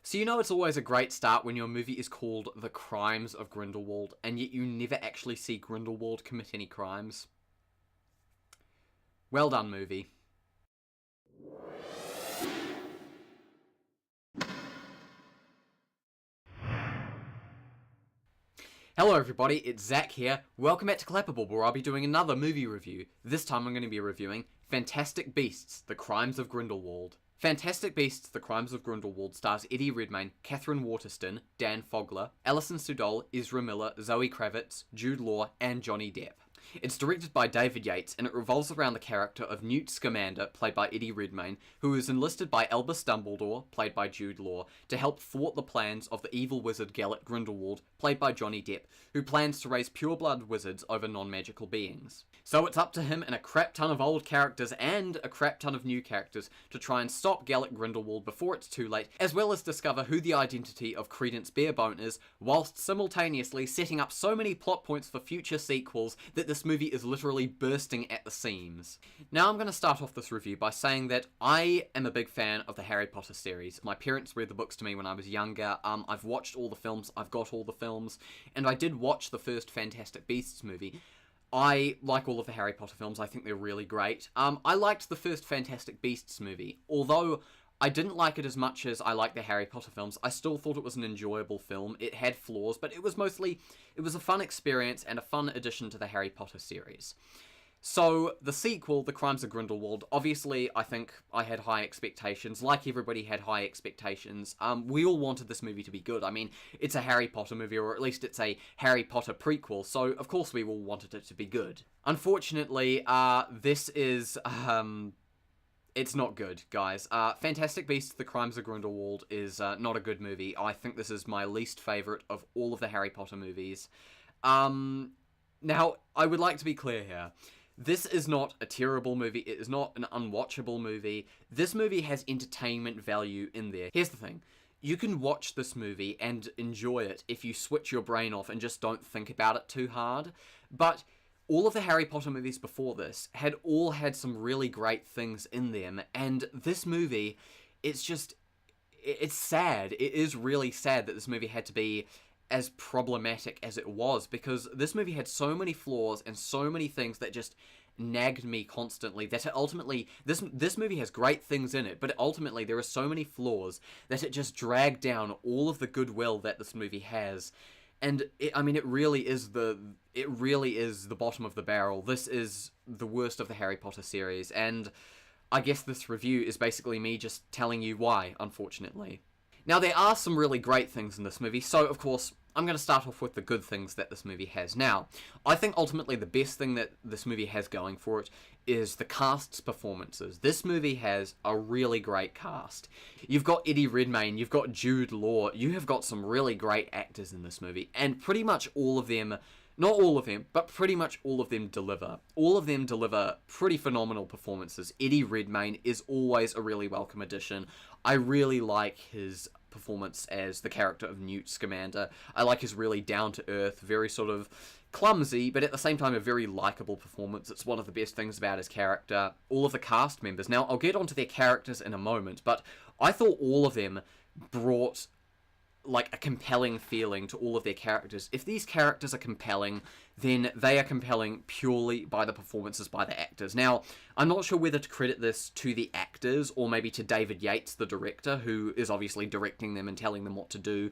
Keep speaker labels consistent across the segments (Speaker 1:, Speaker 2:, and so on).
Speaker 1: So you know it's always a great start when your movie is called The Crimes of Grindelwald, and yet you never actually see Grindelwald commit any crimes. Well done, movie. Hello everybody, it's Zach here. Welcome back to Clapperboard, where I'll be doing another movie review. This time I'm going to be reviewing Fantastic Beasts: The Crimes of Grindelwald. Fantastic Beasts: The Crimes of Grindelwald stars Eddie Redmayne, Katherine Waterston, Dan Fogler, Alison Sudol, Ezra Miller, Zoe Kravitz, Jude Law, and Johnny Depp. It's directed by David Yates, and it revolves around the character of Newt Scamander, played by Eddie Redmayne, who is enlisted by Albus Dumbledore, played by Jude Law, to help thwart the plans of the evil wizard Gellert Grindelwald, played by Johnny Depp, who plans to raise pureblood wizards over non-magical beings. So it's up to him and a crap ton of old characters and a crap ton of new characters to try and stop Gellert Grindelwald before it's too late, as well as discover who the identity of Credence Barebone is, whilst simultaneously setting up so many plot points for future sequels that this movie is literally bursting at the seams. Now I'm going to start off this review by saying that I am a big fan of the Harry Potter series. My parents read the books to me when I was younger. I've watched all the films, I've got all the films, and I did watch the first Fantastic Beasts movie. I like all of the Harry Potter films, I think they're really great. I liked the first Fantastic Beasts movie, although I didn't like it as much as I like the Harry Potter films. I still thought it was an enjoyable film. It had flaws, but it was a fun experience and a fun addition to the Harry Potter series. So, the sequel, The Crimes of Grindelwald, obviously, I think I had high expectations. Like everybody had high expectations. We all wanted this movie to be good. I mean, it's a Harry Potter movie, or at least it's a Harry Potter prequel, so of course we all wanted it to be good. Unfortunately, this is, it's not good, guys. Fantastic Beasts: The Crimes of Grindelwald is not a good movie. I think this is my least favourite of all of the Harry Potter movies. Now, I would like to be clear here. This is not a terrible movie. It is not an unwatchable movie. This movie has entertainment value in there. Here's the thing. You can watch this movie and enjoy it if you switch your brain off and just don't think about it too hard. But all of the Harry Potter movies before this had some really great things in them. And this movie, it's sad. It is really sad that this movie had to be as problematic as it was, because this movie had so many flaws and so many things that just nagged me constantly, that it ultimately, this movie has great things in it, but ultimately there are so many flaws that it just dragged down all of the goodwill that this movie has. And it really is the bottom of the barrel. This is the worst of the Harry Potter series, and I guess this review is basically me just telling you why, unfortunately. Now, there are some really great things in this movie, so, of course, I'm going to start off with the good things that this movie has. Now, I think ultimately the best thing that this movie has going for it is the cast's performances. This movie has a really great cast. You've got Eddie Redmayne, you've got Jude Law, you have got some really great actors in this movie, and pretty much all of them, not all of them, but pretty much all of them deliver. All of them deliver pretty phenomenal performances. Eddie Redmayne is always a really welcome addition. I really like his performance as the character of Newt Scamander. I like his really down-to-earth, very sort of clumsy, but at the same time a very likable performance. It's one of the best things about his character. All of the cast members. Now, I'll get onto their characters in a moment, but I thought all of them brought like a compelling feeling to all of their characters. If these characters are compelling, then they are compelling purely by the performances by the actors. Now, I'm not sure whether to credit this to the actors or maybe to David Yates, the director, who is obviously directing them and telling them what to do.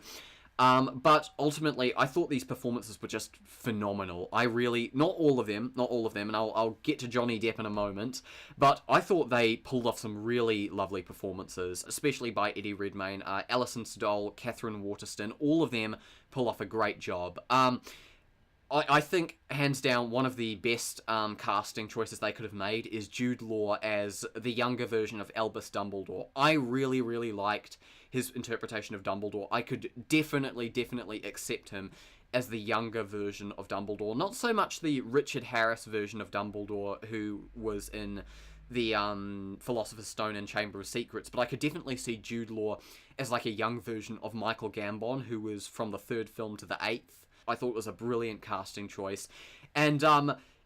Speaker 1: But ultimately, I thought these performances were just phenomenal. Not all of them, and I'll get to Johnny Depp in a moment, but I thought they pulled off some really lovely performances, especially by Eddie Redmayne, Alison Sudol, Katherine Waterston. All of them pull off a great job. I think, hands down, one of the best casting choices they could have made is Jude Law as the younger version of Albus Dumbledore. I really, really liked his interpretation of Dumbledore. I could definitely accept him as the younger version of Dumbledore. Not so much the Richard Harris version of Dumbledore, who was in the Philosopher's Stone and Chamber of Secrets, but I could definitely see Jude Law as like a young version of Michael Gambon, who was from the 3rd film to the 8th. I thought it was a brilliant casting choice. And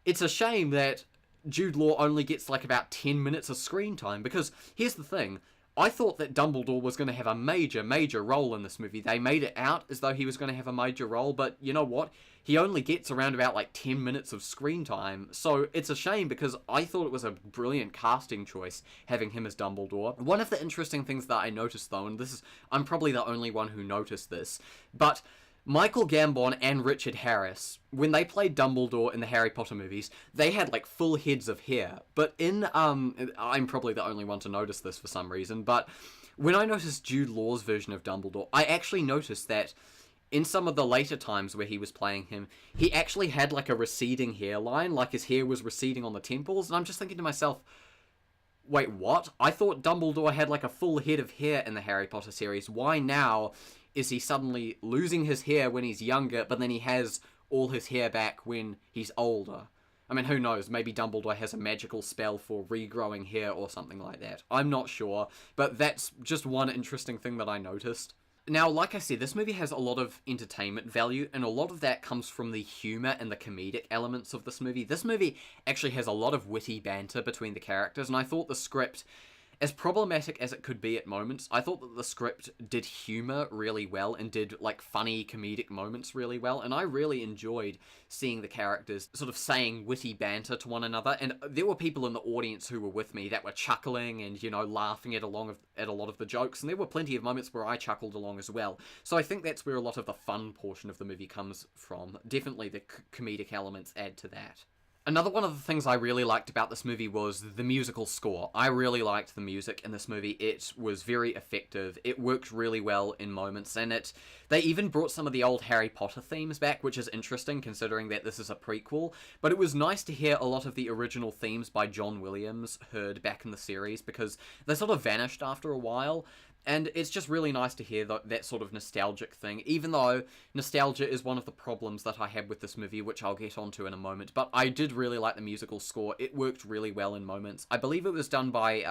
Speaker 1: it's a shame that Jude Law only gets like about 10 minutes of screen time, because here's the thing. I thought that Dumbledore was going to have a major role in this movie. They made it out as though he was going to have a major role, but you know what? He only gets around about like 10 minutes of screen time, so it's a shame because I thought it was a brilliant casting choice having him as Dumbledore. One of the interesting things that I noticed though, and I'm probably the only one who noticed this, but Michael Gambon and Richard Harris, when they played Dumbledore in the Harry Potter movies, they had like full heads of hair. But I'm probably the only one to notice this for some reason, but when I noticed Jude Law's version of Dumbledore, I actually noticed that in some of the later times where he was playing him, he actually had like a receding hairline, like his hair was receding on the temples, and I'm just thinking to myself, wait, what? I thought Dumbledore had like a full head of hair in the Harry Potter series. Why now is he suddenly losing his hair when he's younger, but then he has all his hair back when he's older? I mean, who knows? Maybe Dumbledore has a magical spell for regrowing hair or something like that. I'm not sure, but that's just one interesting thing that I noticed. Now, like I said, this movie has a lot of entertainment value, and a lot of that comes from the humor and the comedic elements of this movie. This movie actually has a lot of witty banter between the characters, and I thought the script, as problematic as it could be at moments, I thought that the script did humor really well and did like funny comedic moments really well, and I really enjoyed seeing the characters sort of saying witty banter to one another, and there were people in the audience who were with me that were chuckling and, you know, laughing at a lot of the jokes, and there were plenty of moments where I chuckled along as well. So I think that's where a lot of the fun portion of the movie comes from. Definitely the comedic elements add to that. Another one of the things I really liked about this movie was the musical score. I really liked the music in this movie. It was very effective. It worked really well in moments, and they even brought some of the old Harry Potter themes back, which is interesting considering that this is a prequel. But it was nice to hear a lot of the original themes by John Williams heard back in the series, because they sort of vanished after a while. And it's just really nice to hear that sort of nostalgic thing, even though nostalgia is one of the problems that I had with this movie, which I'll get onto in a moment. But I did really like the musical score. It worked really well in moments. I believe it was done by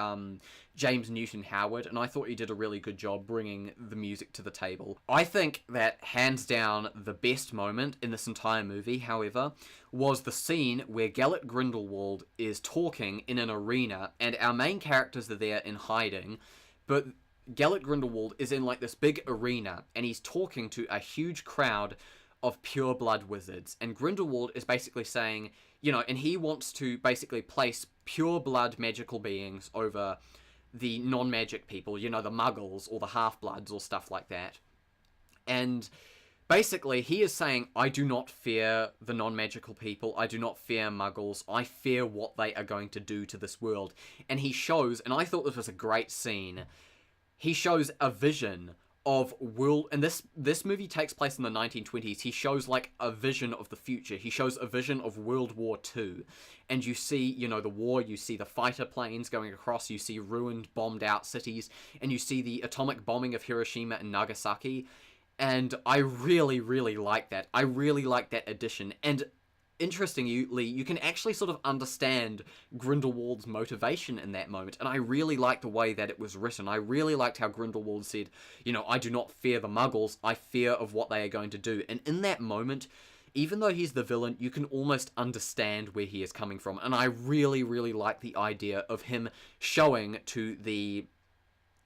Speaker 1: James Newton Howard, and I thought he did a really good job bringing the music to the table. I think that, hands down, the best moment in this entire movie, however, was the scene where Gellert Grindelwald is talking in an arena, and our main characters are there in hiding, but Gellert Grindelwald is in like this big arena, and he's talking to a huge crowd of pure-blood wizards, and Grindelwald is basically saying, you know, and he wants to basically place pure-blood magical beings over the non-magic people, you know, the muggles or the half-bloods or stuff like that. And basically, he is saying, I do not fear the non-magical people, I do not fear muggles, I fear what they are going to do to this world. And he shows, and I thought this was a great scene, he shows a vision of world, and this movie takes place in the 1920s. He shows like a vision of the future. He shows a vision of World War II, and you see, you know, the war, you see the fighter planes going across, you see ruined, bombed out cities, and you see the atomic bombing of Hiroshima and Nagasaki, and I really, really like that. I really like that addition, and interestingly, you can actually sort of understand Grindelwald's motivation in that moment, and I really liked the way that it was written. I really liked how Grindelwald said, you know, I do not fear the muggles, I fear of what they are going to do. And in that moment, even though he's the villain, you can almost understand where he is coming from, and I really, really like the idea of him showing to the,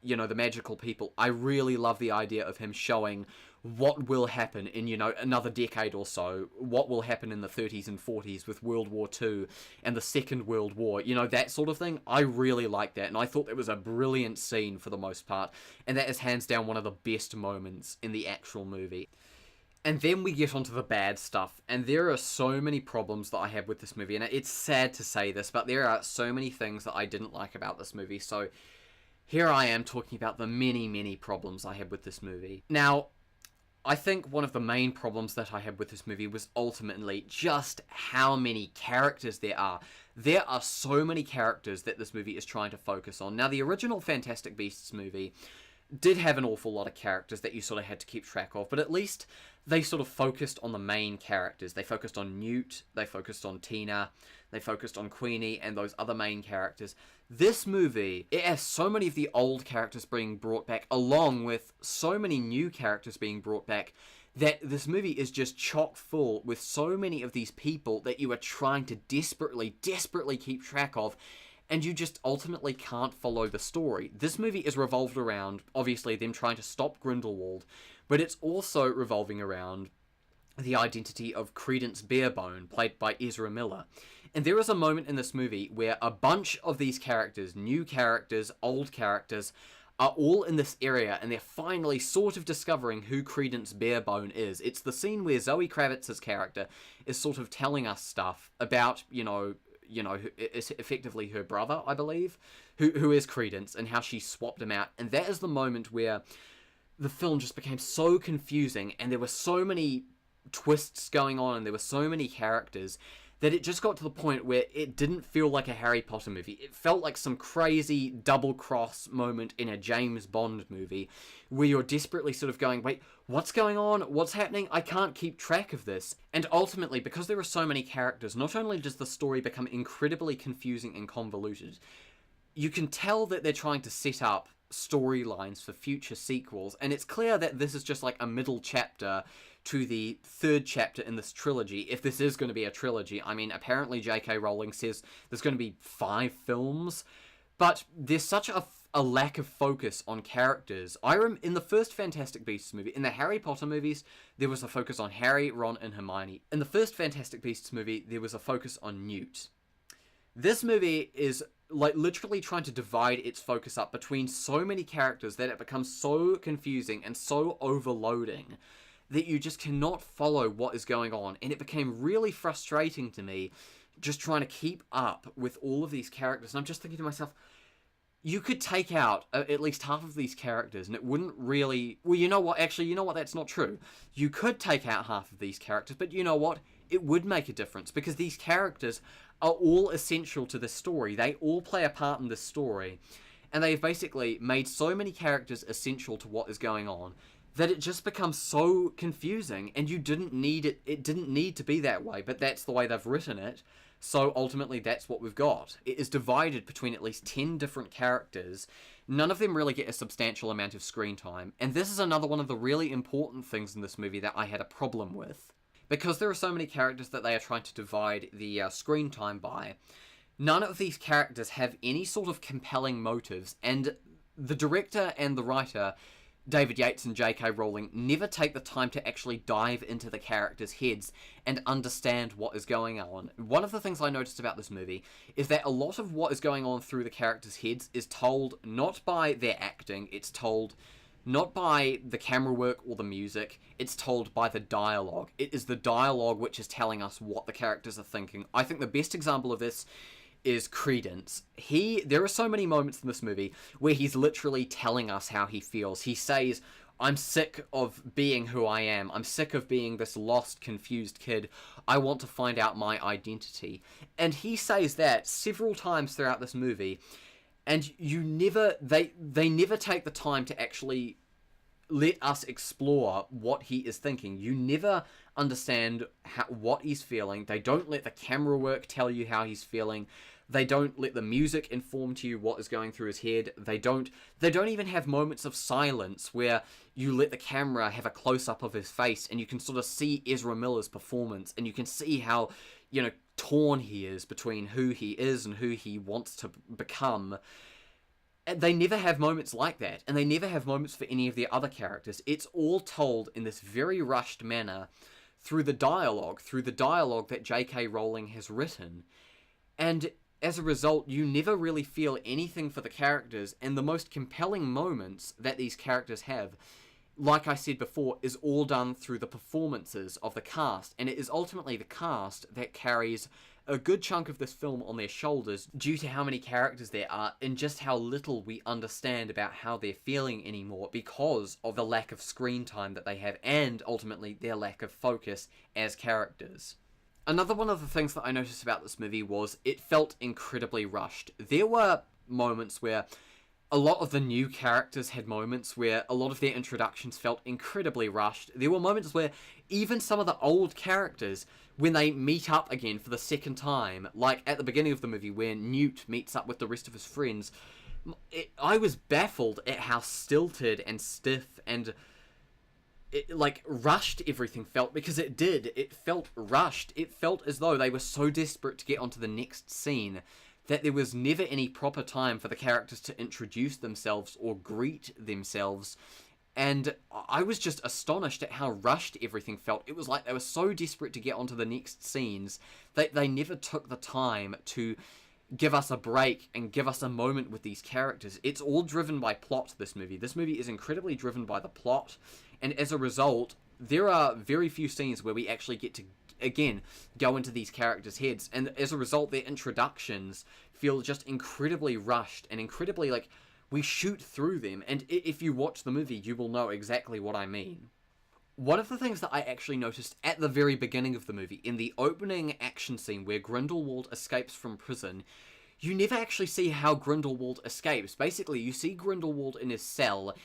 Speaker 1: you know, the magical people. I really love the idea of him showing what will happen in, you know, another decade or so, what will happen in the 30s and 40s with World War II and the Second World War, you know, that sort of thing. I really like that, and I thought it was a brilliant scene for the most part, and that is hands down one of the best moments in the actual movie. And then we get onto the bad stuff, and there are so many problems that I have with this movie, and it's sad to say this, but there are so many things that I didn't like about this movie, so here I am talking about the many, many problems I had with this movie. Now, I think one of the main problems that I had with this movie was ultimately just how many characters there are. There are so many characters that this movie is trying to focus on. Now, the original Fantastic Beasts movie did have an awful lot of characters that you sort of had to keep track of, but at least they sort of focused on the main characters. They focused on Newt, they focused on Tina, they focused on Queenie and those other main characters. This movie, it has so many of the old characters being brought back, along with so many new characters being brought back, that this movie is just chock full with so many of these people that you are trying to desperately keep track of. and you just ultimately can't follow the story. This movie is revolved around, obviously, them trying to stop Grindelwald, but it's also revolving around the identity of Credence Barebone, played by Ezra Miller. And there is a moment in this movie where a bunch of these characters, new characters, old characters, are all in this area, and they're finally sort of discovering who Credence Barebone is. It's the scene where Zoe Kravitz's character is sort of telling us stuff about, is effectively her brother, I believe, who is Credence, and how she swapped him out. And that is the moment where the film just became so confusing, and there were so many twists going on, and there were so many characters, that it just got to the point where it didn't feel like a Harry Potter movie. It felt like some crazy double-cross moment in a James Bond movie, where you're desperately sort of going, wait, what's going on? What's happening? I can't keep track of this. And ultimately, because there are so many characters, not only does the story become incredibly confusing and convoluted, you can tell that they're trying to set up storylines for future sequels, and it's clear that this is just like a middle chapter to the third chapter in this trilogy, if this is going to be a trilogy. I mean, apparently J.K. Rowling says there's going to be 5 films, but there's such a lack of focus on characters. In the first Fantastic Beasts movie, in the Harry Potter movies, there was a focus on Harry, Ron, and Hermione. In the first Fantastic Beasts movie, there was a focus on Newt. This movie is like literally trying to divide its focus up between so many characters that it becomes so confusing and so overloading that you just cannot follow what is going on. And it became really frustrating to me just trying to keep up with all of these characters. And I'm just thinking to myself, you could take out at least half of these characters and it wouldn't really... Well, you know what? Actually, you know what? That's not true. You could take out half of these characters, but you know what? It would make a difference, because these characters are all essential to this story. They all play a part in this story. And they've basically made so many characters essential to what is going on that it just becomes so confusing, and you didn't need it. It didn't need to be that way, but that's the way they've written it. So ultimately, that's what we've got. It is divided between at least 10 different characters. None of them really get a substantial amount of screen time. And this is another one of the really important things in this movie that I had a problem with. Because there are so many characters that they are trying to divide the screen time by, none of these characters have any sort of compelling motives, and the director and the writer, David Yates and J.K. Rowling, never take the time to actually dive into the characters' heads and understand what is going on. One of the things I noticed about this movie is that a lot of what is going on through the characters' heads is told not by their acting, it's told not by the camera work or the music, it's told by the dialogue. It is the dialogue which is telling us what the characters are thinking. I think the best example of this is Credence. There are so many moments in this movie where he's literally telling us how he feels. He says, I'm sick of being who I am. I'm sick of being this lost, confused kid. I want to find out my identity. And he says that several times throughout this movie, and they never take the time to actually let us explore what he is thinking. You never understand what he's feeling. They don't let the camera work tell you how he's feeling. They don't let the music inform to you what is going through his head. They don't even have moments of silence where you let the camera have a close-up of his face and you can sort of see Ezra Miller's performance, and you can see how, torn he is between who he is and who he wants to become. And they never have moments like that, and they never have moments for any of the other characters. It's all told in this very rushed manner through the dialogue that J.K. Rowling has written. And as a result, you never really feel anything for the characters, and the most compelling moments that these characters have, like I said before, is all done through the performances of the cast, and it is ultimately the cast that carries a good chunk of this film on their shoulders due to how many characters there are and just how little we understand about how they're feeling anymore because of the lack of screen time that they have, and ultimately their lack of focus as characters. Another one of the things that I noticed about this movie was it felt incredibly rushed. There were moments where a lot of the new characters had moments where a lot of their introductions felt incredibly rushed. There were moments where even some of the old characters, when they meet up again for the second time, like at the beginning of the movie where Newt meets up with the rest of his friends, I was baffled at how stilted and stiff and rushed everything felt, because it did. It felt rushed. It felt as though they were so desperate to get onto the next scene that there was never any proper time for the characters to introduce themselves or greet themselves. And I was just astonished at how rushed everything felt. It was like they were so desperate to get onto the next scenes that they never took the time to give us a break and give us a moment with these characters. It's all driven by plot, this movie. This movie is incredibly driven by the plot, and as a result, there are very few scenes where we actually get to, again, go into these characters' heads, and as a result, their introductions feel just incredibly rushed and incredibly, like, we shoot through them, and if you watch the movie, you will know exactly what I mean. One of the things that I actually noticed at the very beginning of the movie, in the opening action scene where Grindlewald escapes from prison, you never actually see how Grindlewald escapes. Basically, you see Grindlewald in his cell,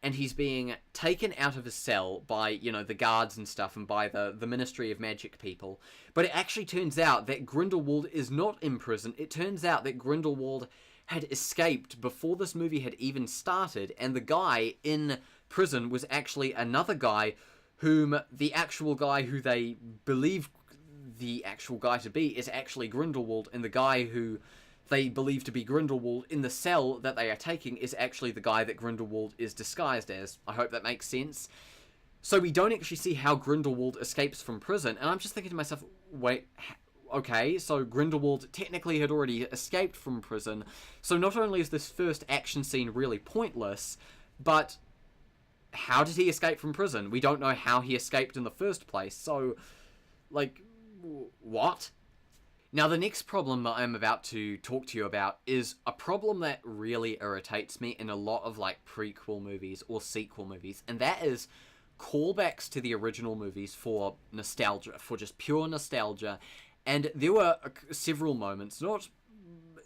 Speaker 1: and he's being taken out of his cell by, you know, the guards and stuff, and by the Ministry of Magic people. But it actually turns out that Grindlewald is not in prison. It turns out that Grindlewald had escaped before this movie had even started, and the guy in prison was actually another guy whom the actual guy who they believe the actual guy to be is actually Grindlewald, and the guy who they believe to be Grindlewald in the cell that they are taking is actually the guy that Grindlewald is disguised as. I hope that makes sense. So we don't actually see how Grindlewald escapes from prison, and I'm just thinking to myself, wait, okay, so Grindlewald technically had already escaped from prison, so not only is this first action scene really pointless, but how did he escape from prison? We don't know how he escaped in the first place, so, like, what? Now, the next problem that I'm about to talk to you about is a problem that really irritates me in a lot of, like, prequel movies or sequel movies, and that is callbacks to the original movies for nostalgia, for just pure nostalgia. And there were several moments, not,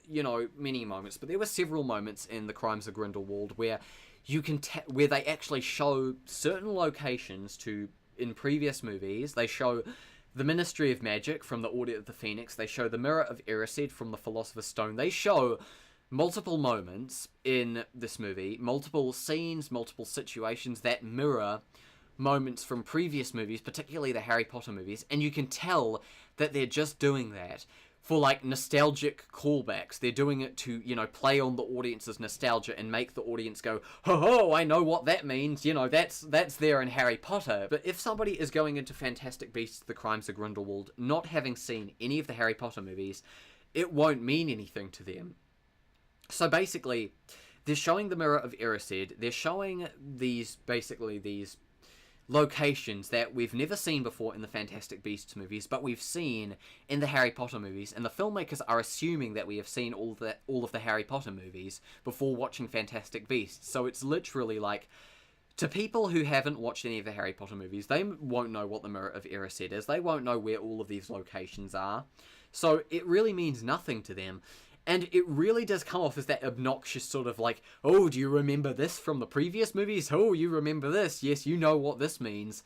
Speaker 1: you know, many moments, but there were several moments in The Crimes of Grindelwald where you can where they actually show certain locations in previous movies. They show the Ministry of Magic from the Order of the Phoenix. They show the Mirror of Erised from the Philosopher's Stone. They show multiple moments in this movie, multiple scenes, multiple situations that mirror moments from previous movies, particularly the Harry Potter movies, and you can tell that they're just doing that for, like, nostalgic callbacks. They're doing it to, you know, play on the audience's nostalgia and make the audience go, ho, I know what that means, you know, that's there in Harry Potter. But if somebody is going into Fantastic Beasts, The Crimes of Grindelwald, not having seen any of the Harry Potter movies, it won't mean anything to them. So basically, they're showing the Mirror of Erised, they're showing these locations that we've never seen before in the Fantastic Beasts movies, but we've seen in the Harry Potter movies, and the filmmakers are assuming that we have seen all of the Harry Potter movies before watching Fantastic Beasts. So it's literally like, to people who haven't watched any of the Harry Potter movies, they won't know what the Mirror of Erised is, they won't know where all of these locations are, so it really means nothing to them. And it really does come off as that obnoxious sort of like, oh, do you remember this from the previous movies? Oh, you remember this? Yes, you know what this means.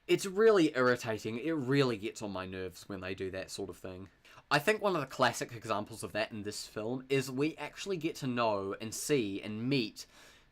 Speaker 1: It's really irritating. It really gets on my nerves when they do that sort of thing. I think one of the classic examples of that in this film is we actually get to know and see and meet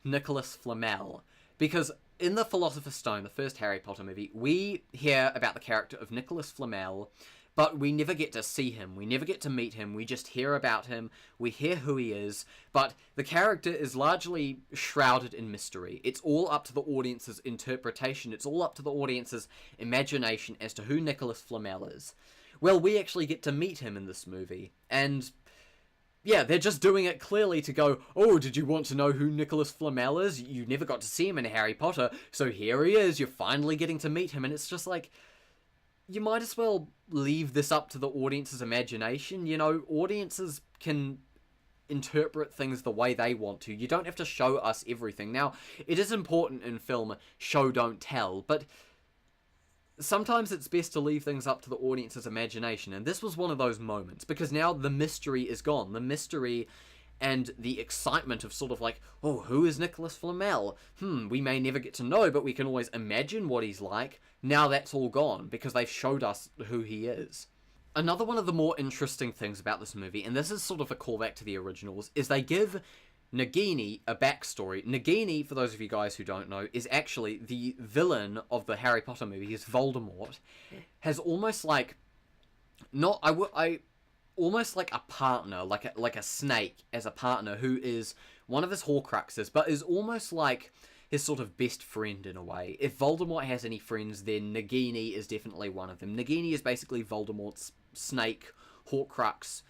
Speaker 1: Nicholas Flamel. Because in The Philosopher's Stone, the first Harry Potter movie, we hear about the character of Nicholas Flamel, but we never get to see him, we never get to meet him, we just hear about him, we hear who he is, but the character is largely shrouded in mystery. It's all up to the audience's interpretation, it's all up to the audience's imagination as to who Nicholas Flamel is. Well, we actually get to meet him in this movie, and yeah, they're just doing it clearly to go, oh, did you want to know who Nicholas Flamel is? You never got to see him in Harry Potter, so here he is, you're finally getting to meet him, and it's just like, you might as well leave this up to the audience's imagination. You know, audiences can interpret things the way they want to. You don't have to show us everything. Now, it is important in film, show don't tell, but sometimes it's best to leave things up to the audience's imagination, and this was one of those moments, because now the mystery is gone. The mystery and the excitement of sort of like, oh, who is Nicholas Flamel? We may never get to know, but we can always imagine what he's like. Now that's all gone, because they've showed us who he is. Another one of the more interesting things about this movie, and this is sort of a callback to the originals, is they give Nagini a backstory. Nagini, for those of you guys who don't know, is actually the villain of the Harry Potter movies. Voldemort has almost like, almost like a partner, like a snake as a partner who is one of his Horcruxes, but is almost like his sort of best friend in a way. If Voldemort has any friends, then Nagini is definitely one of them. Nagini is basically Voldemort's snake Horcrux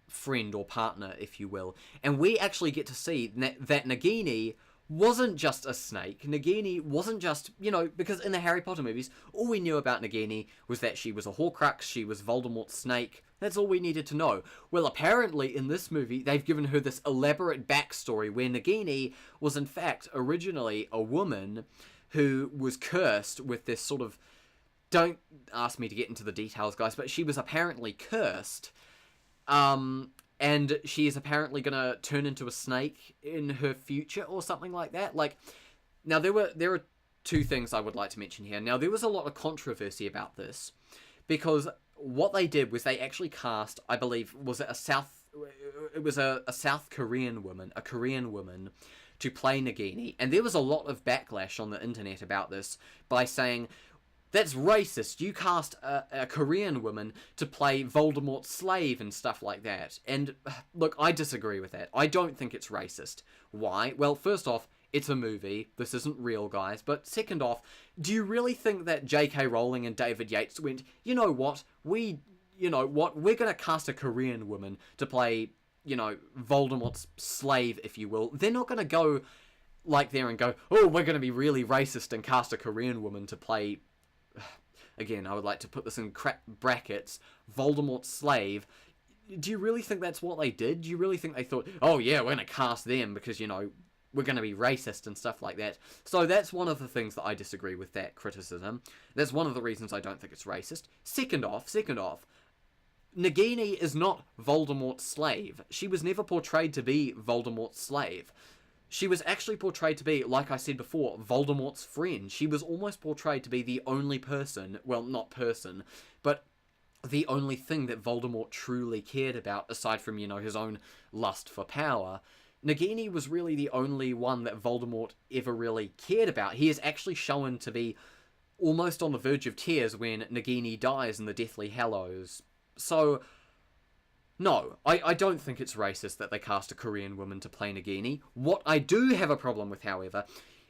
Speaker 1: friend or partner, if you will. And we actually get to see that Nagini wasn't just a snake. Nagini wasn't just, because in the Harry Potter movies, all we knew about Nagini was that she was a Horcrux, she was Voldemort's snake. That's all we needed to know. Well, apparently in this movie, they've given her this elaborate backstory where Nagini was in fact originally a woman who was cursed with this sort of... Don't ask me to get into the details, guys, but she was apparently cursed. And she is apparently going to turn into a snake in her future or something like that. Now there are two things I would like to mention here. Now, there was a lot of controversy about this because what they did was they actually cast, I believe, a South Korean woman, to play Nagini. And there was a lot of backlash on the internet about this by saying, that's racist. You cast a Korean woman to play Voldemort's slave and stuff like that. And look, I disagree with that. I don't think it's racist. Why? Well, first off, it's a movie. This isn't real, guys. But second off, do you really think that J.K. Rowling and David Yates went, you know what? We're going to cast a Korean woman to play, Voldemort's slave, if you will. They're not going to go there and go, oh, we're going to be really racist and cast a Korean woman to play... Again, I would like to put this in brackets, Voldemort's slave. Do you really think that's what they did? Do you really think they thought, oh yeah, we're going to cast them because, we're going to be racist and stuff like that? So that's one of the things that I disagree with that criticism. That's one of the reasons I don't think it's racist. Second off, Nagini is not Voldemort's slave. She was never portrayed to be Voldemort's slave. She was actually portrayed to be, like I said before, Voldemort's friend. She was almost portrayed to be the only person, well, not person, but the only thing that Voldemort truly cared about, aside from, his own lust for power. Nagini was really the only one that Voldemort ever really cared about. He is actually shown to be almost on the verge of tears when Nagini dies in the Deathly Hallows. So... no, I don't think it's racist that they cast a Korean woman to play Nagini. What I do have a problem with, however,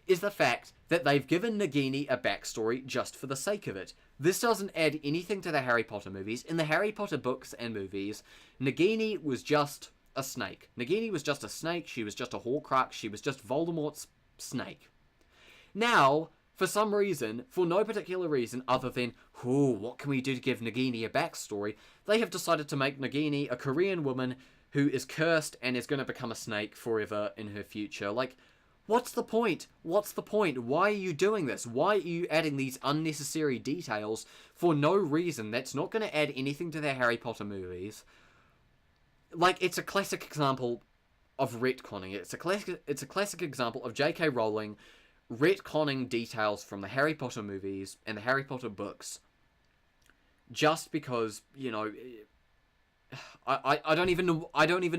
Speaker 1: is the fact that they've given Nagini a backstory just for the sake of it. This doesn't add anything to the Harry Potter movies. In the Harry Potter books and movies, Nagini was just a snake. Nagini was just a snake, she was just a Horcrux, she was just Voldemort's snake. Now... for some reason, for no particular reason other than, what can we do to give Nagini a backstory, they have decided to make Nagini a Korean woman who is cursed and is going to become a snake forever in her future. What's the point? What's the point? Why are you doing this? Why are you adding these unnecessary details for no reason that's not going to add anything to the Harry Potter movies? It's a classic example of retconning. It's a classic example of J.K. Rowling retconning details from the Harry Potter movies and the Harry Potter books just because, I don't even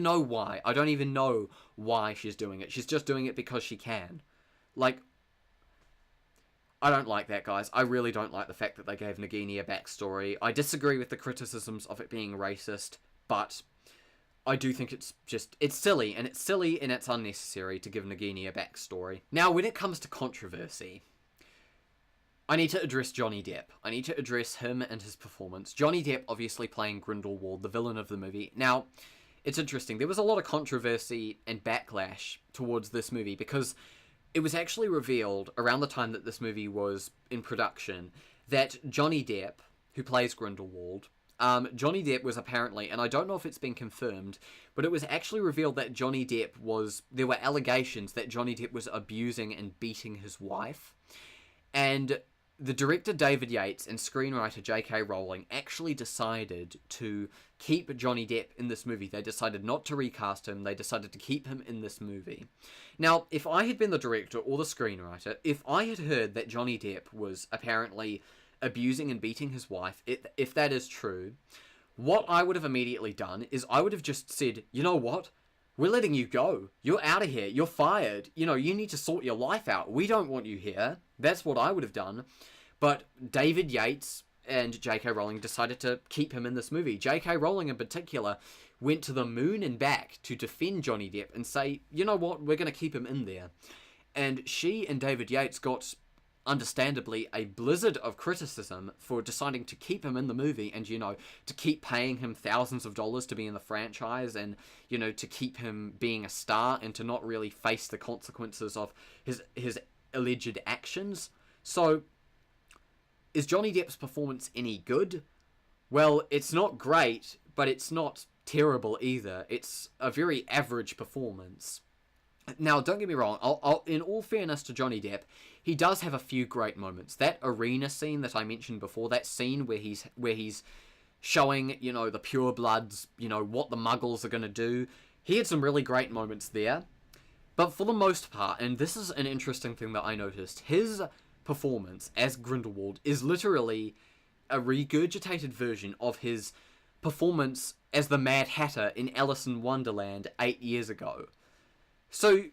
Speaker 1: know why. I don't even know why she's doing it. She's just doing it because she can. I don't like that, guys. I really don't like the fact that they gave Nagini a backstory. I disagree with the criticisms of it being racist, but I do think it's silly, and it's unnecessary to give Nagini a backstory. Now, when it comes to controversy, I need to address Johnny Depp. I need to address him and his performance. Johnny Depp obviously playing Grindlewald, the villain of the movie. Now, it's interesting. There was a lot of controversy and backlash towards this movie because it was actually revealed around the time that this movie was in production that Johnny Depp, who plays Grindlewald, Johnny Depp was apparently, and I don't know if it's been confirmed, but it was actually revealed that there were allegations that Johnny Depp was abusing and beating his wife. And the director David Yates and screenwriter J.K. Rowling actually decided to keep Johnny Depp in this movie. They decided not to recast him. They decided to keep him in this movie. Now, if I had been the director or the screenwriter, if I had heard that Johnny Depp was apparently abusing and beating his wife, if that is true, what I would have immediately done is I would have just said, you know what? We're letting you go. You're out of here. You're fired. You need to sort your life out. We don't want you here. That's what I would have done. But David Yates and J.K. Rowling decided to keep him in this movie. J.K. Rowling in particular went to the moon and back to defend Johnny Depp and say, you know what, we're going to keep him in there. And she and David Yates got, understandably, a blizzard of criticism for deciding to keep him in the movie and, to keep paying him thousands of dollars to be in the franchise and, to keep him being a star and to not really face the consequences of his alleged actions. So, is Johnny Depp's performance any good? Well, it's not great, but it's not terrible either. It's a very average performance. Now, don't get me wrong, in all fairness to Johnny Depp, he does have a few great moments. That arena scene that I mentioned before, that scene where he's showing, the purebloods, what the muggles are going to do, he had some really great moments there. But for the most part, and this is an interesting thing that I noticed, his performance as Grindelwald is literally a regurgitated version of his performance as the Mad Hatter in Alice in Wonderland 8 years ago. So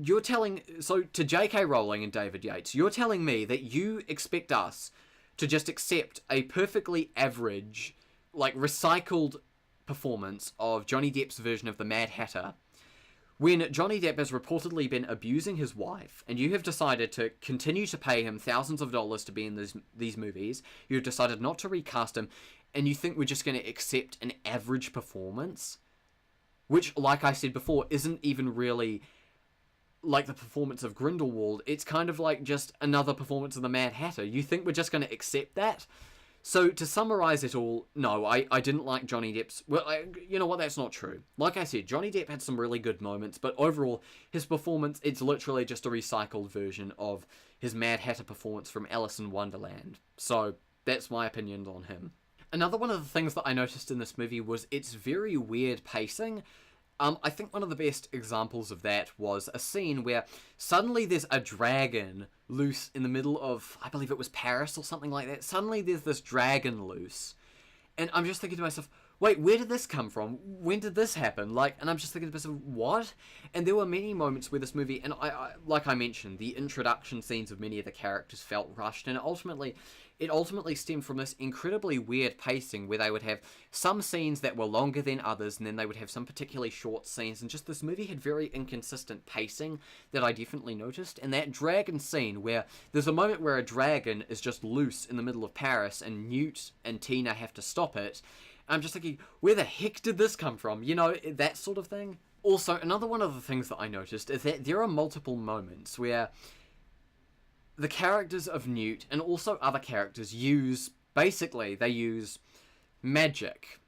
Speaker 1: to J.K. Rowling and David Yates, you're telling me that you expect us to just accept a perfectly average, recycled performance of Johnny Depp's version of the Mad Hatter, when Johnny Depp has reportedly been abusing his wife, and you have decided to continue to pay him thousands of dollars to be in these movies, you've decided not to recast him, and you think we're just going to accept an average performance? Which, like I said before, isn't even really like the performance of Grindelwald. It's kind of like just another performance of the Mad Hatter. You think we're just going to accept that? So, to summarize it all, no, I didn't like Johnny Depp's... Well, you know what, that's not true. Like I said, Johnny Depp had some really good moments, but overall, his performance, it's literally just a recycled version of his Mad Hatter performance from Alice in Wonderland. So, that's my opinion on him. Another one of the things that I noticed in this movie was its very weird pacing. I think one of the best examples of that was a scene where suddenly there's a dragon loose in the middle of, I believe it was Paris or something like that. Suddenly there's this dragon loose. And I'm just thinking to myself, wait, where did this come from? When did this happen? And I'm just thinking to myself, what? And there were many moments where this movie, and I like I mentioned, the introduction scenes of many of the characters felt rushed, and it ultimately stemmed from this incredibly weird pacing where they would have some scenes that were longer than others, and then they would have some particularly short scenes, and just this movie had very inconsistent pacing that I definitely noticed. And that dragon scene where there's a moment where a dragon is just loose in the middle of Paris, and Newt and Tina have to stop it. I'm just thinking, where the heck did this come from? That sort of thing. Also, another one of the things that I noticed is that there are multiple moments where the characters of Newt and also other characters use magic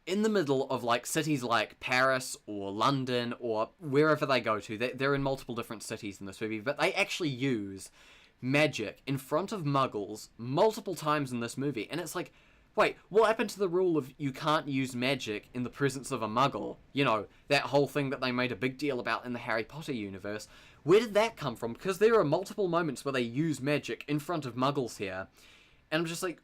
Speaker 1: in the middle of cities like Paris or London or wherever they go to. They're in multiple different cities in this movie, but they actually use magic in front of muggles multiple times in this movie. And it's like, wait, what happened to the rule of you can't use magic in the presence of a muggle? That whole thing that they made a big deal about in the Harry Potter universe. Where did that come from? Because there are multiple moments where they use magic in front of muggles here. And I'm just like,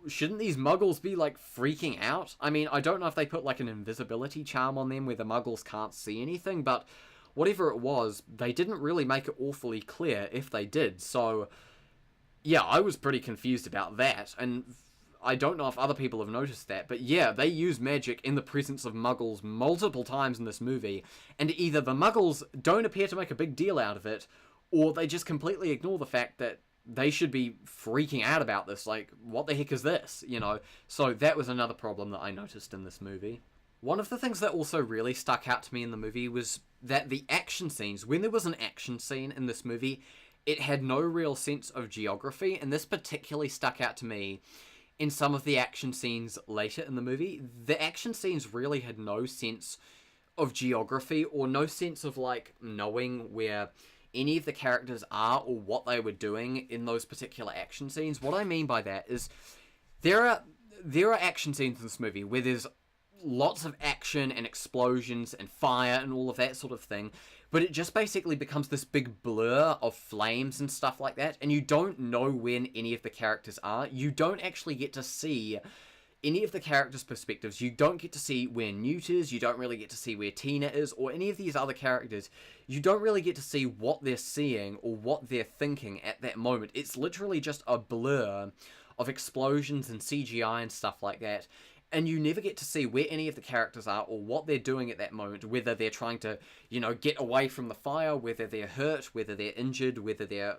Speaker 1: shouldn't these muggles be, freaking out? I mean, I don't know if they put, an invisibility charm on them where the muggles can't see anything, but whatever it was, they didn't really make it awfully clear if they did. So, yeah, I was pretty confused about that, and I don't know if other people have noticed that, but yeah, they use magic in the presence of muggles multiple times in this movie, and either the muggles don't appear to make a big deal out of it, or they just completely ignore the fact that they should be freaking out about this, what the heck is this, So that was another problem that I noticed in this movie. One of the things that also really stuck out to me in the movie was that the action scenes, when there was an action scene in this movie, it had no real sense of geography, and this particularly stuck out to me in some of the action scenes later in the movie. The action scenes really had no sense of geography or no sense of knowing where any of the characters are or what they were doing in those particular action scenes. What I mean by that is there are action scenes in this movie where there's lots of action and explosions and fire and all of that sort of thing, but it just basically becomes this big blur of flames and stuff like that, and you don't know when any of the characters are. You don't actually get to see any of the characters' perspectives. You don't get to see where Newt is, you don't really get to see where Tina is, or any of these other characters. You don't really get to see what they're seeing or what they're thinking at that moment. It's literally just a blur of explosions and CGI and stuff like that. And you never get to see where any of the characters are or what they're doing at that moment, whether they're trying to, get away from the fire, whether they're hurt, whether they're injured, whether they're,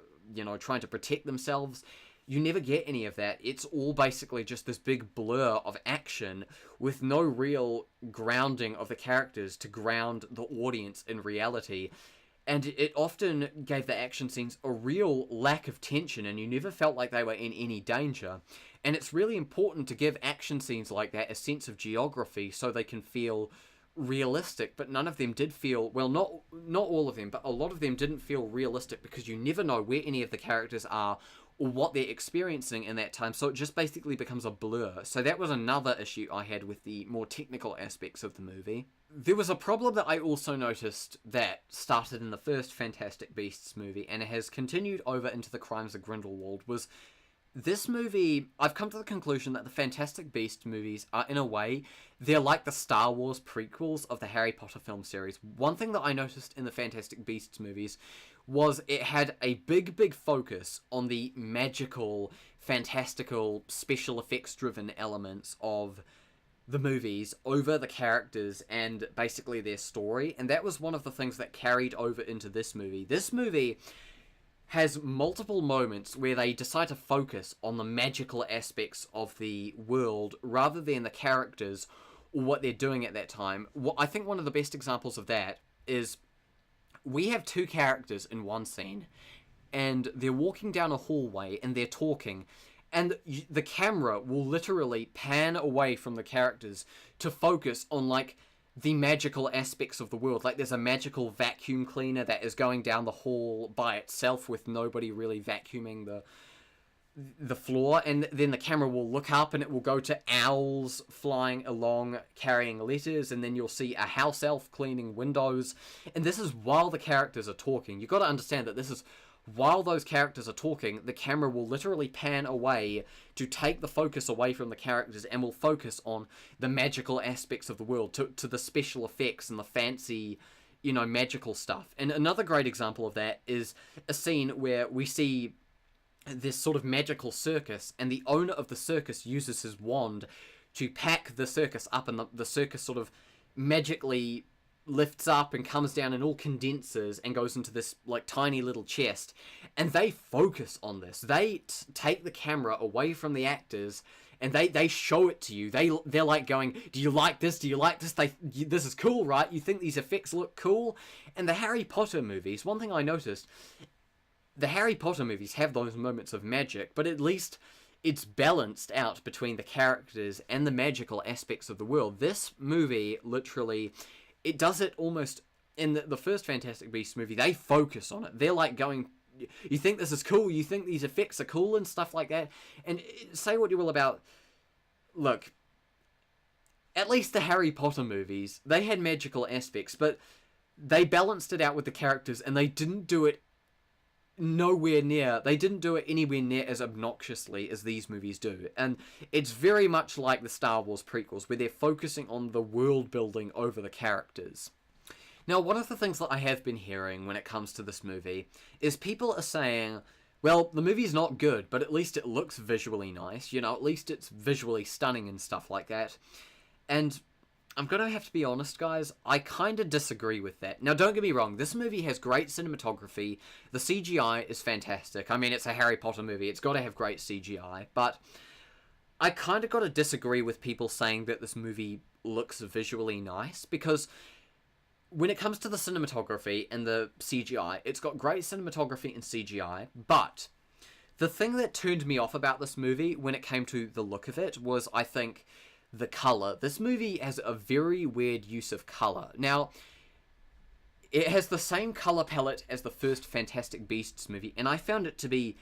Speaker 1: trying to protect themselves. You never get any of that. It's all basically just this big blur of action with no real grounding of the characters to ground the audience in reality. And it often gave the action scenes a real lack of tension, and you never felt like they were in any danger. And it's really important to give action scenes like that a sense of geography so they can feel realistic, but none of them did feel, well, not all of them, but a lot of them didn't feel realistic because you never know where any of the characters are or what they're experiencing in that time, so it just basically becomes a blur. So that was another issue I had with the more technical aspects of the movie. There was a problem that I also noticed that started in the first Fantastic Beasts movie and has continued over into the Crimes of Grindelwald, was this movie. I've come to the conclusion that the Fantastic Beasts movies are, in a way, they're like the Star Wars prequels of the Harry Potter film series. One thing that I noticed in the Fantastic Beasts movies was it had a big focus on the magical, fantastical, special effects driven elements of the movies over the characters and basically their story, and that was one of the things that carried over into this movie. This movie has multiple moments where they decide to focus on the magical aspects of the world rather than the characters or what they're doing at that time. I think one of the best examples of that is we have two characters in one scene, and they're walking down a hallway and they're talking, and the camera will literally pan away from the characters to focus on, like, the magical aspects of the world. Like, there's a magical vacuum cleaner that is going down the hall by itself with nobody really vacuuming the floor, and then the camera will look up and it will go to owls flying along carrying letters, and then you'll see a house elf cleaning windows, and this is while the characters are talking. You've got to understand that this is while those characters are talking. The camera will literally pan away to take the focus away from the characters and will focus on the magical aspects of the world, to the special effects and the fancy, magical stuff. And another great example of that is a scene where we see this sort of magical circus, and the owner of the circus uses his wand to pack the circus up, and the circus sort of magically lifts up and comes down and all condenses and goes into this, like, tiny little chest. And they focus on this. They take the camera away from the actors and they show it to you. They're like going, do you like this? Do you like this? This is cool, right? You think these effects look cool? And the Harry Potter movies, one thing I noticed, the Harry Potter movies have those moments of magic, but at least it's balanced out between the characters and the magical aspects of the world. This movie, literally, it does it almost, in the first Fantastic Beasts movie, they focus on it. They're like going, you think this is cool? You think these effects are cool and stuff like that? And say what you will about, look, at least the Harry Potter movies, they had magical aspects, but they balanced it out with the characters, and they didn't do it they didn't do it anywhere near as obnoxiously as these movies do. And it's very much like the Star Wars prequels, where they're focusing on the world building over the characters. Now, one of the things that I have been hearing when it comes to this movie is people are saying, well, the movie's not good, but at least it looks visually nice, at least it's visually stunning and stuff like that. And I'm going to have to be honest, guys, I kind of disagree with that. Now, don't get me wrong, this movie has great cinematography, the CGI is fantastic. I mean, it's a Harry Potter movie, it's got to have great CGI, but I kind of got to disagree with people saying that this movie looks visually nice, because when it comes to the cinematography and the CGI, it's got great cinematography and CGI, but the thing that turned me off about this movie when it came to the look of it was, I think, the color. This movie has a very weird use of color. Now, it has the same color palette as the first Fantastic Beasts movie, and I found it to be,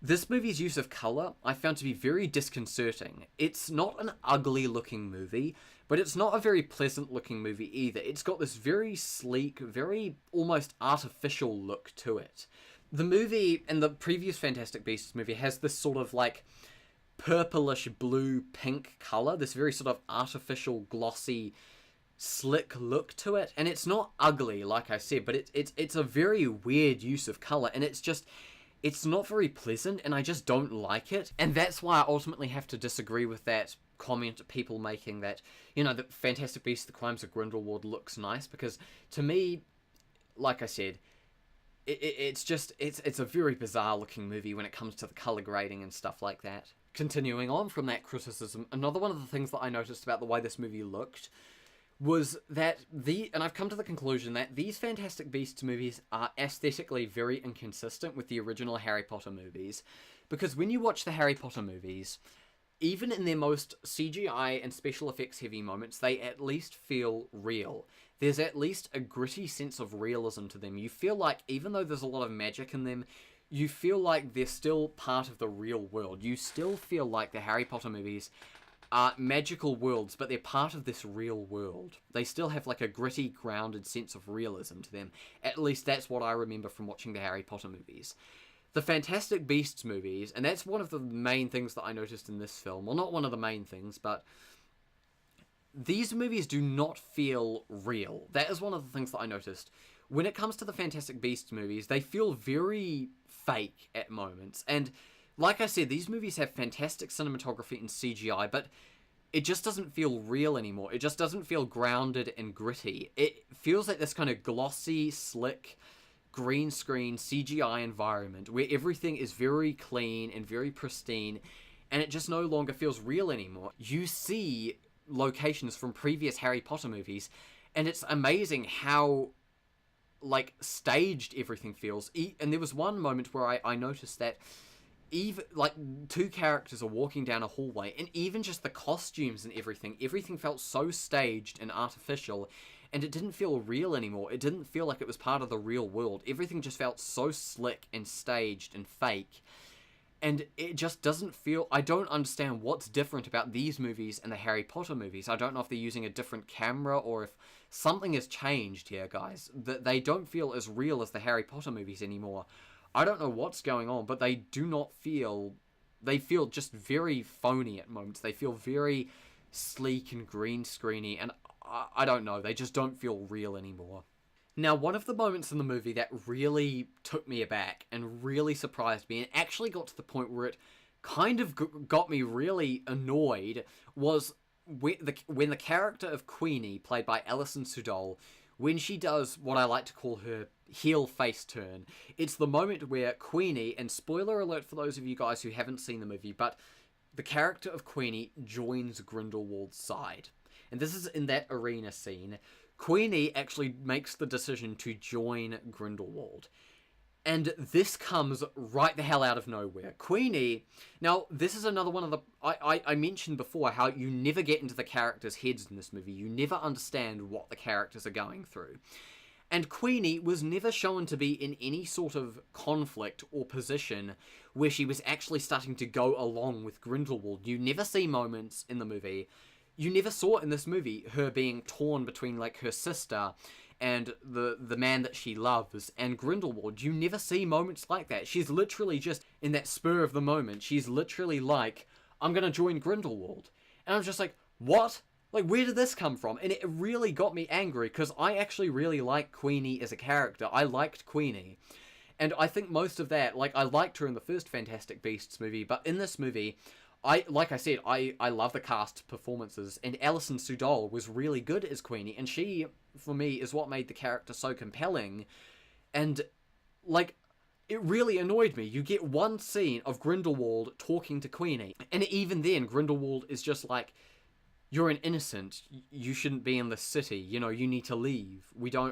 Speaker 1: this movie's use of color, I found to be very disconcerting. It's not an ugly looking movie, but it's not a very pleasant looking movie either. It's got this very sleek, very almost artificial look to it. The movie, and the previous Fantastic Beasts movie, has this sort of like purplish blue pink color, this very sort of artificial glossy slick look to it, and it's not ugly like I said, but it's a very weird use of color, and it's just, it's not very pleasant, and I just don't like it. And that's why I ultimately have to disagree with that comment people making that, the Fantastic Beasts, The Crimes of Grindelwald looks nice, because to me, like I said, it's a very bizarre looking movie when it comes to the color grading and stuff like that. Continuing on from that criticism, another one of the things that I noticed about the way this movie looked was that and I've come to the conclusion that these Fantastic Beasts movies are aesthetically very inconsistent with the original Harry Potter movies, because when you watch the Harry Potter movies, even in their most CGI and special effects heavy moments, they at least feel real. There's at least a gritty sense of realism to them. You feel like, even though there's a lot of magic in them, you feel like they're still part of the real world. You still feel like the Harry Potter movies are magical worlds, but they're part of this real world. They still have like a gritty, grounded sense of realism to them. At least that's what I remember from watching the Harry Potter movies. The Fantastic Beasts movies, and that's one of the main things that I noticed in this film. Well, not one of the main things, but these movies do not feel real. That is one of the things that I noticed. When it comes to the Fantastic Beasts movies, they feel very fake at moments. And like I said, these movies have fantastic cinematography and CGI, but it just doesn't feel real anymore. It just doesn't feel grounded and gritty. It feels like this kind of glossy, slick, green screen CGI environment where everything is very clean and very pristine, and it just no longer feels real anymore. You see locations from previous Harry Potter movies, and it's amazing how like staged everything feels. And there was one moment where I noticed that even like two characters are walking down a hallway, and even just the costumes and everything felt so staged and artificial, and it didn't feel real anymore. It didn't feel like it was part of the real world. Everything just felt so slick and staged and fake, and it just doesn't feel... I don't understand what's different about these movies and the Harry Potter movies. I don't know if they're using a different camera or if something has changed here, guys. They don't feel as real as the Harry Potter movies anymore. I don't know what's going on, but they do not feel... They feel just very phony at moments. They feel very sleek and green screeny, and I don't know. They just don't feel real anymore. Now, one of the moments in the movie that really took me aback and really surprised me and actually got to the point where it kind of got me really annoyed was when the character of Queenie, played by Alison Sudol, when she does what I like to call her heel face turn. It's the moment where Queenie, and spoiler alert for those of you guys who haven't seen the movie, but the character of Queenie joins Grindelwald's side. And this is in that arena scene. Queenie actually makes the decision to join Grindelwald. And this comes right the hell out of nowhere. Queenie... Now, this is another one of the... I mentioned before how you never get into the characters' heads in this movie. You never understand what the characters are going through. And Queenie was never shown to be in any sort of conflict or position where she was actually starting to go along with Grindelwald. You never see moments in the movie... You never saw in this movie her being torn between, like, her sister and the man that she loves and Grindelwald. You never see moments like that. She's literally just, in that spur of the moment, she's literally like, I'm gonna join Grindelwald. And I'm just like, what? Like, where did this come from? And it really got me angry, because I actually really like Queenie as a character. I liked Queenie. And I think most of that, like, I liked her in the first Fantastic Beasts movie, but in this movie... like I said, I love the cast performances, and Alison Sudol was really good as Queenie, and she, for me, is what made the character so compelling. And, like, it really annoyed me. You get one scene of Grindelwald talking to Queenie, and even then, Grindelwald is just like, you're an innocent, you shouldn't be in the city, you know, you need to leave,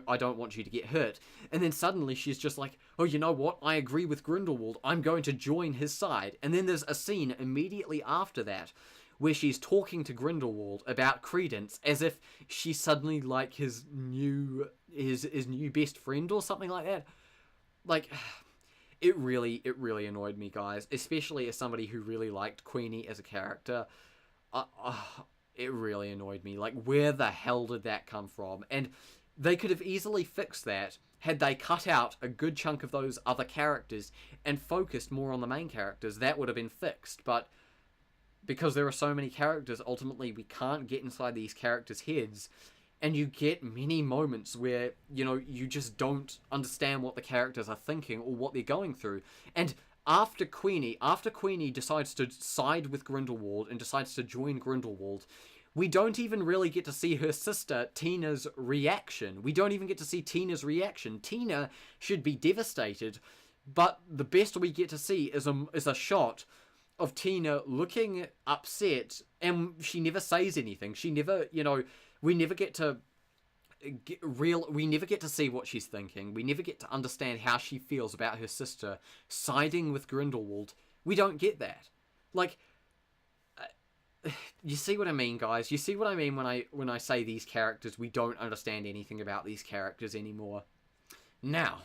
Speaker 1: I don't want you to get hurt. And then suddenly she's just like, oh, you know what, I agree with Grindelwald, I'm going to join his side. And then there's a scene immediately after that where she's talking to Grindelwald about Credence as if she's suddenly like his new best friend or something like that. Like, it really annoyed me, guys, especially as somebody who really liked Queenie as a character. It really annoyed me. Like, where the hell did that come from? And they could have easily fixed that had they cut out a good chunk of those other characters and focused more on the main characters. That would have been fixed. But because there are so many characters, ultimately we can't get inside these characters' heads. And you get many moments where, you just don't understand what the characters are thinking or what they're going through. And after Queenie decides to side with Grindelwald and decides to join Grindelwald, we don't even really get to see her sister, Tina's reaction. We don't even get to see Tina's reaction. Tina should be devastated, but the best we get to see is a shot of Tina looking upset, and she never says anything. She never, we never get to we never get to see what she's thinking. We never get to understand how she feels about her sister siding with Grindelwald. We don't get that. Like, you see what I mean, guys? You see what I mean when I say these characters, we don't understand anything about these characters anymore. Now,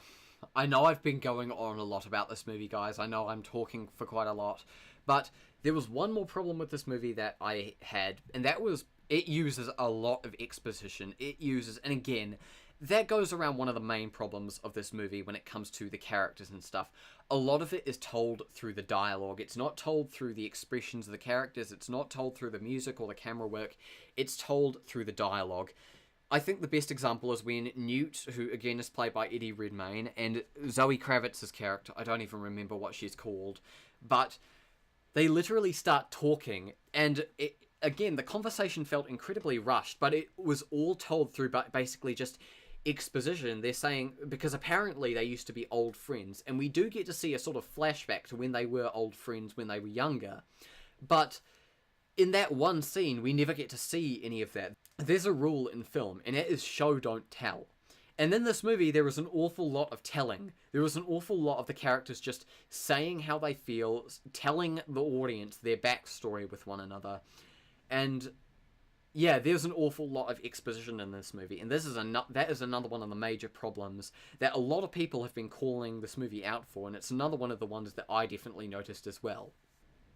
Speaker 1: I know I've been going on a lot about this movie, guys. I know I'm talking for quite a lot. But there was one more problem with this movie that I had, and that was it uses a lot of exposition. And again, that goes around one of the main problems of this movie when it comes to the characters and stuff. A lot of it is told through the dialogue. It's not told through the expressions of the characters. It's not told through the music or the camera work. It's told through the dialogue. I think the best example is when Newt, who again is played by Eddie Redmayne, and Zoe Kravitz's character, I don't even remember what she's called, but they literally start talking, and again, the conversation felt incredibly rushed, but it was all told through basically just exposition. They're saying, because apparently they used to be old friends, and we do get to see a sort of flashback to when they were old friends when they were younger, but in that one scene, we never get to see any of that. There's a rule in film, and it is show, don't tell. And in this movie, there was an awful lot of telling. There was an awful lot of the characters just saying how they feel, telling the audience their backstory with one another. And yeah, there's an awful lot of exposition in this movie. And that is another one of the major problems that a lot of people have been calling this movie out for. And it's another one of the ones that I definitely noticed as well.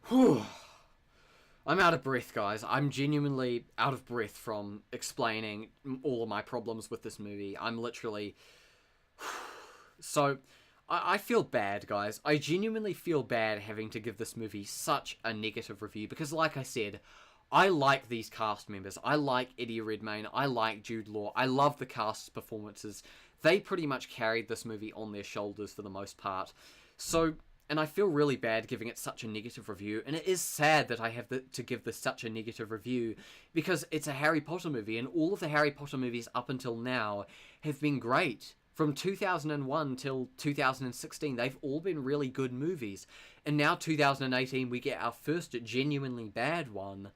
Speaker 1: Whew. I'm out of breath, guys. I'm genuinely out of breath from explaining all of my problems with this movie. I'm literally... So, I feel bad, guys. I genuinely feel bad having to give this movie such a negative review, because like I said, I like these cast members. I like Eddie Redmayne. I like Jude Law. I love the cast's performances. They pretty much carried this movie on their shoulders for the most part. So... And I feel really bad giving it such a negative review, and it is sad that I have to give this such a negative review, because it's a Harry Potter movie, and all of the Harry Potter movies up until now have been great. From 2001 till 2016, they've all been really good movies. And now 2018, we get our first genuinely bad one.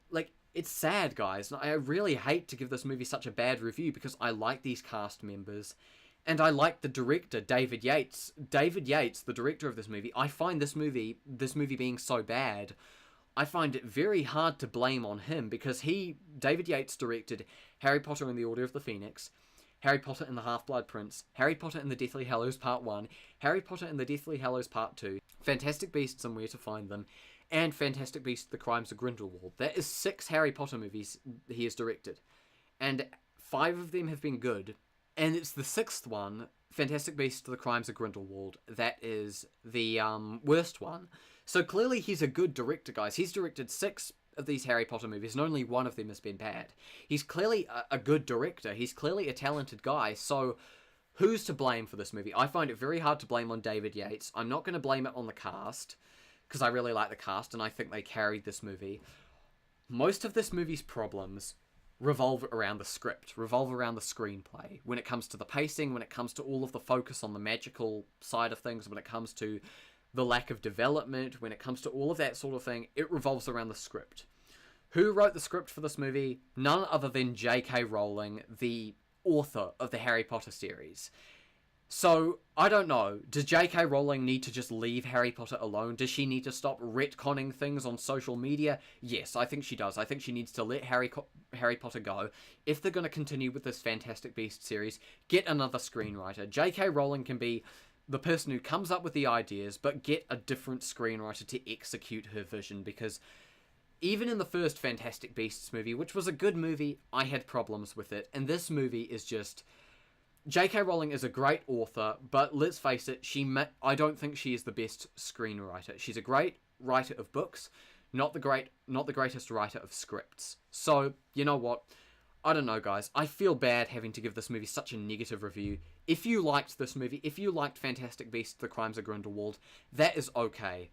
Speaker 1: Like, it's sad, guys. I really hate to give this movie such a bad review, because I like these cast members. And I like the director, David Yates. David Yates, the director of this movie, I find this movie being so bad, I find it very hard to blame on him, because David Yates directed Harry Potter and the Order of the Phoenix, Harry Potter and the Half-Blood Prince, Harry Potter and the Deathly Hallows Part 1, Harry Potter and the Deathly Hallows Part 2, Fantastic Beasts and Where to Find Them, and Fantastic Beasts: The Crimes of Grindelwald. That is 6 Harry Potter movies he has directed. And 5 of them have been good. And it's the 6th one, Fantastic Beasts: The Crimes of Grindelwald, that is the worst one. So clearly he's a good director, guys. He's directed 6 of these Harry Potter movies, and only 1 of them has been bad. He's clearly a good director. He's clearly a talented guy. So who's to blame for this movie? I find it very hard to blame on David Yates. I'm not going to blame it on the cast, because I really like the cast, and I think they carried this movie. Most of this movie's problems revolve around the script, revolve around the screenplay. When it comes to the pacing, when it comes to all of the focus on the magical side of things, when it comes to the lack of development, when it comes to all of that sort of thing, it revolves around the script. Who wrote the script for this movie? None other than J.K. Rowling, the author of the Harry Potter series. So, I don't know. Does J.K. Rowling need to just leave Harry Potter alone? Does she need to stop retconning things on social media? Yes, I think she does. I think she needs to let Harry Potter go. If they're going to continue with this Fantastic Beasts series, get another screenwriter. J.K. Rowling can be the person who comes up with the ideas, but get a different screenwriter to execute her vision, because even in the first Fantastic Beasts movie, which was a good movie, I had problems with it. And this movie is just... J.K. Rowling is a great author, but let's face it, I don't think she is the best screenwriter. She's a great writer of books, not the greatest writer of scripts. So, you know what? I don't know, guys. I feel bad having to give this movie such a negative review. If you liked this movie, if you liked Fantastic Beasts: The Crimes of Grindelwald, that is okay.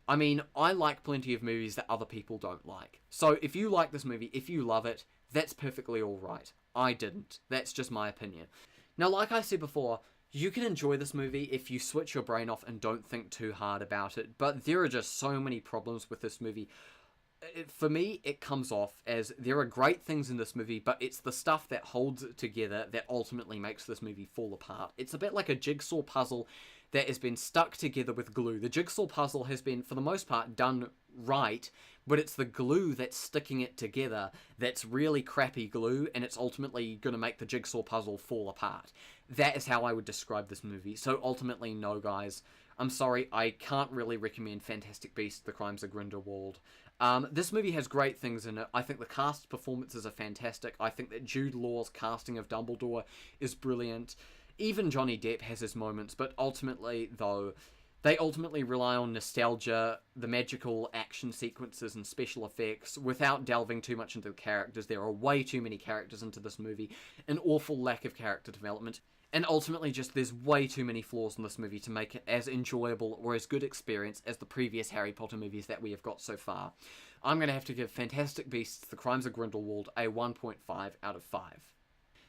Speaker 1: I mean, I like plenty of movies that other people don't like. So if you like this movie, if you love it, that's perfectly alright. I didn't. That's just my opinion. Now, like I said before, you can enjoy this movie if you switch your brain off and don't think too hard about it, but there are just so many problems with this movie. For me, it comes off as there are great things in this movie, but it's the stuff that holds it together that ultimately makes this movie fall apart. It's a bit like a jigsaw puzzle that has been stuck together with glue. The jigsaw puzzle has been, for the most part, done right, but it's the glue that's sticking it together that's really crappy glue, and it's ultimately going to make the jigsaw puzzle fall apart. That is how I would describe this movie. So ultimately, no, guys. I'm sorry, I can't really recommend Fantastic Beasts: The Crimes of Grindelwald. This movie has great things in it. I think the cast performances are fantastic. I think that Jude Law's casting of Dumbledore is brilliant. Even Johnny Depp has his moments, but ultimately, though, they ultimately rely on nostalgia, the magical action sequences and special effects, without delving too much into the characters. There are way too many characters into this movie, an awful lack of character development, and ultimately just there's way too many flaws in this movie to make it as enjoyable or as good experience as the previous Harry Potter movies that we have got so far. I'm going to have to give Fantastic Beasts: The Crimes of Grindelwald a 1.5 out of 5.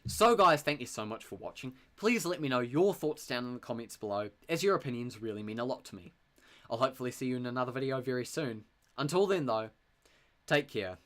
Speaker 1: So guys, thank you so much for watching. Please let me know your thoughts down in the comments below, as your opinions really mean a lot to me. I'll hopefully see you in another video very soon. Until then though, take care.